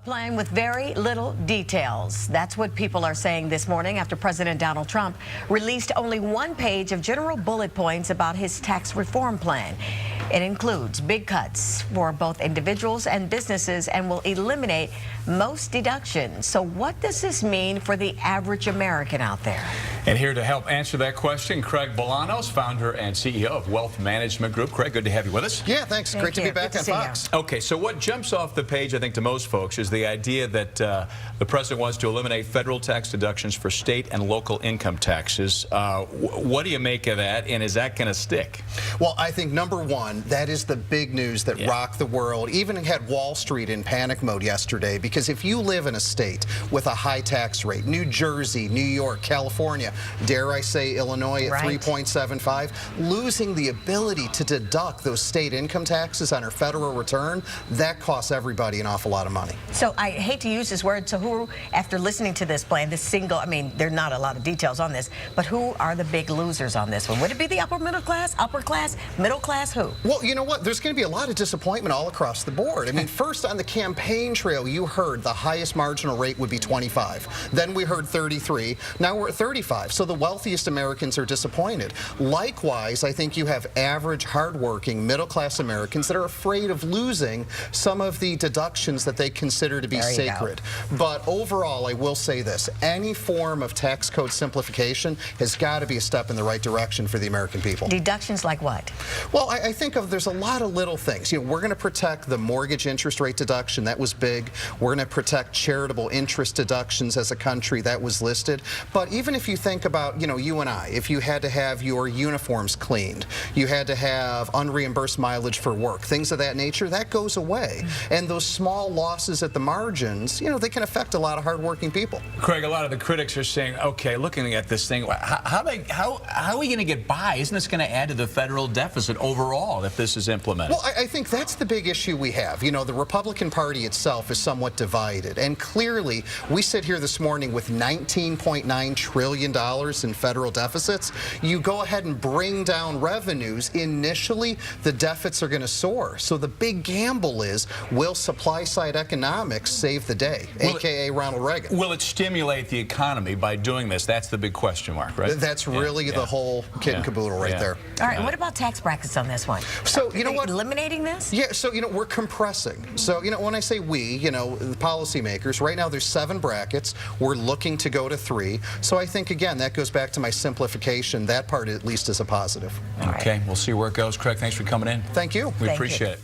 plan with very little details. That's what people are saying this morning after President Donald Trump released only one page of general bullet points about his tax reform plan. It includes big cuts for both individuals and businesses and will eliminate most deductions. So what does this mean for the average American out there? And here to help answer that question, Craig Bolanos, founder and CEO of Wealth Management Group. Craig, good to have you with us. Yeah, thanks. Great to be back on Fox. Okay, so what jumps off the page, I think, to most folks is the idea that the president wants to eliminate federal tax deductions for state and local income taxes. What do you make of that, and is that going to stick? Well, I think, number one, that is the big news that rocked the world. Even had Wall Street in panic mode yesterday, because if you live in a state with a high tax rate, New Jersey, New York, California, dare I say Illinois at 3.75, losing the ability to deduct those state income taxes on our federal return, that costs everybody an awful lot of money. So I hate to use this word, so who, after listening to this plan, this single, I mean, there are not a lot of details on this, but who are the big losers on this one? Would it be the upper middle class, middle class, who? Well, you know what? There's going to be a lot of disappointment all across the board. I mean, first on the campaign trail, you heard the highest marginal rate would be 25. Then we heard 33. Now we're at 35. So the wealthiest Americans are disappointed. Likewise, I think you have average, hardworking, middle-class Americans that are afraid of losing some of the deductions that they consider to be sacred. But overall, I will say this. Any form of tax code simplification has got to be a step in the right direction for the American people. Deductions like what? Well, I think there's a lot of little things. You know, we're going to protect the mortgage interest rate deduction. That was big. We're going to protect charitable interest deductions as a country. That was listed. But even if you think about, you and I, if you had to have your uniforms cleaned, you had to have unreimbursed mileage for work, things of that nature, that goes away. And those small losses at the margins, they can affect a lot of hardworking people. Craig, a lot of the critics are saying, okay, looking at this thing, how are we going to get by? Isn't this going to add to the federal deficit overall if this is implemented? Well, I think that's the big issue we have. The Republican Party itself is somewhat divided. And clearly, we sit here this morning with $19.9 trillion in federal deficits. You go ahead and bring down revenues. Initially, the deficits are going to soar. So the big gamble is, will supply-side economics save the day, a.k.a. Ronald Reagan? Will it stimulate the economy by doing this? That's the big question mark, right? That's really the whole kit and caboodle right there. All right, what about tax brackets on this one? So, you know what? Eliminating this? Yeah, so, we're compressing. So, when I say we, the policymakers, right now there's 7 brackets. We're looking to go to 3. So I think, again, that goes back to my simplification. That part, at least, is a positive. Okay, we'll see where it goes. Craig, thanks for coming in. Thank you. We appreciate it.